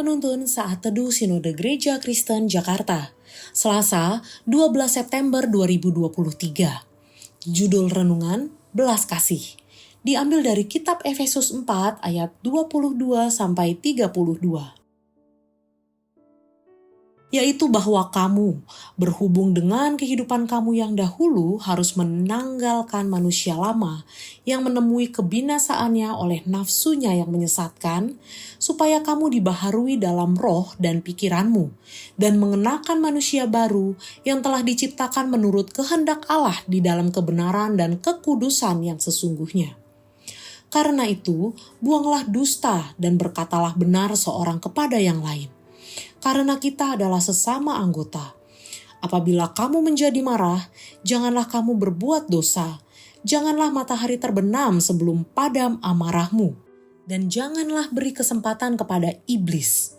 Penuntun Saat Teduh Sinode Gereja Kristen Jakarta, Selasa 12 September 2023. Judul Renungan, Belas Kasih, diambil dari kitab Efesus 4 ayat 22-32. Yaitu bahwa kamu, berhubung dengan kehidupan kamu yang dahulu, harus menanggalkan manusia lama yang menemui kebinasaannya oleh nafsunya yang menyesatkan, supaya kamu dibaharui dalam roh dan pikiranmu, dan mengenakan manusia baru yang telah diciptakan menurut kehendak Allah di dalam kebenaran dan kekudusan yang sesungguhnya. Karena itu, buanglah dusta dan berkatalah benar seorang kepada yang lain. Karena kita adalah sesama anggota. Apabila kamu menjadi marah, janganlah kamu berbuat dosa. Janganlah matahari terbenam sebelum padam amarahmu. Dan janganlah beri kesempatan kepada iblis.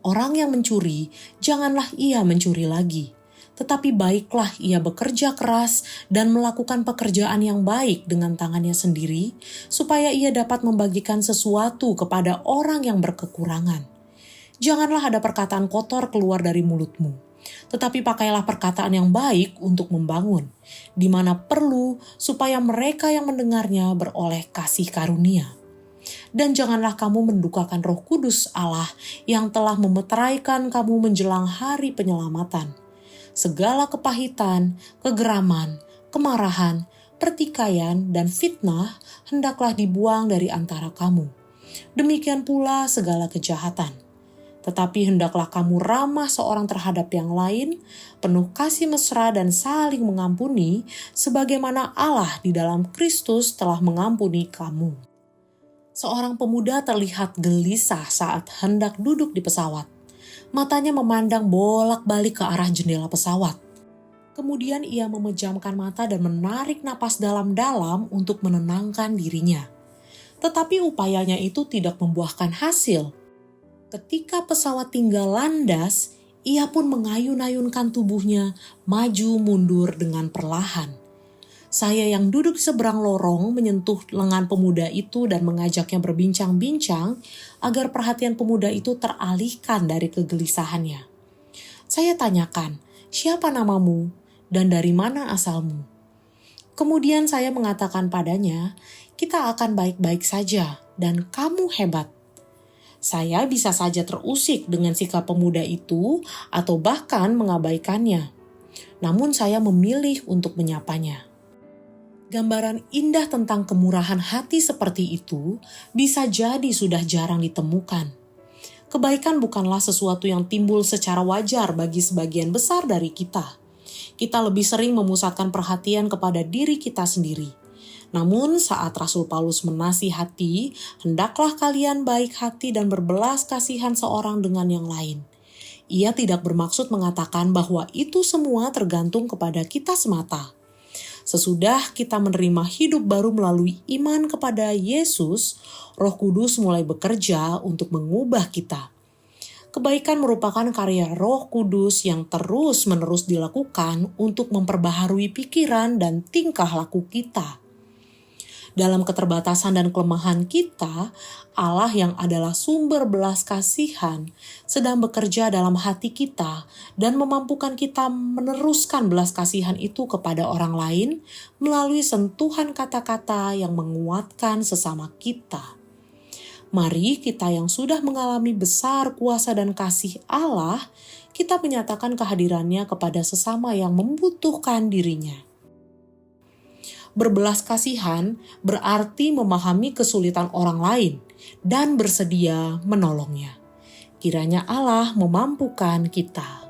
Orang yang mencuri, janganlah ia mencuri lagi. Tetapi baiklah ia bekerja keras dan melakukan pekerjaan yang baik dengan tangannya sendiri, supaya ia dapat membagikan sesuatu kepada orang yang berkekurangan. Janganlah ada perkataan kotor keluar dari mulutmu, tetapi pakailah perkataan yang baik untuk membangun, di mana perlu, supaya mereka yang mendengarnya beroleh kasih karunia. Dan janganlah kamu mendukakan Roh Kudus Allah yang telah memeteraikan kamu menjelang hari penyelamatan. Segala kepahitan, kegeraman, kemarahan, pertikaian, dan fitnah hendaklah dibuang dari antara kamu. Demikian pula segala kejahatan. Tetapi hendaklah kamu ramah seorang terhadap yang lain, penuh kasih mesra dan saling mengampuni, sebagaimana Allah di dalam Kristus telah mengampuni kamu. Seorang pemuda terlihat gelisah saat hendak duduk di pesawat. Matanya memandang bolak-balik ke arah jendela pesawat. Kemudian ia memejamkan mata dan menarik napas dalam-dalam untuk menenangkan dirinya. Tetapi upayanya itu tidak membuahkan hasil. Ketika pesawat tinggal landas, ia pun mengayun-ayunkan tubuhnya maju mundur dengan perlahan. Saya yang duduk di seberang lorong menyentuh lengan pemuda itu dan mengajaknya berbincang-bincang agar perhatian pemuda itu teralihkan dari kegelisahannya. Saya tanyakan, "Siapa namamu dan dari mana asalmu?" Kemudian saya mengatakan padanya, "Kita akan baik-baik saja dan kamu hebat." Saya bisa saja terusik dengan sikap pemuda itu atau bahkan mengabaikannya. Namun saya memilih untuk menyapanya. Gambaran indah tentang kemurahan hati seperti itu bisa jadi sudah jarang ditemukan. Kebaikan bukanlah sesuatu yang timbul secara wajar bagi sebagian besar dari kita. Kita lebih sering memusatkan perhatian kepada diri kita sendiri. Namun saat Rasul Paulus menasihati, hendaklah kalian baik hati dan berbelas kasihan seorang dengan yang lain. Ia tidak bermaksud mengatakan bahwa itu semua tergantung kepada kita semata. Sesudah kita menerima hidup baru melalui iman kepada Yesus, Roh Kudus mulai bekerja untuk mengubah kita. Kebaikan merupakan karya Roh Kudus yang terus-menerus dilakukan untuk memperbaharui pikiran dan tingkah laku kita. Dalam keterbatasan dan kelemahan kita, Allah yang adalah sumber belas kasihan sedang bekerja dalam hati kita dan memampukan kita meneruskan belas kasihan itu kepada orang lain melalui sentuhan kata-kata yang menguatkan sesama kita. Mari kita yang sudah mengalami besar kuasa dan kasih Allah, kita menyatakan kehadirannya kepada sesama yang membutuhkan dirinya. Berbelas kasihan berarti memahami kesulitan orang lain dan bersedia menolongnya. Kiranya Allah memampukan kita.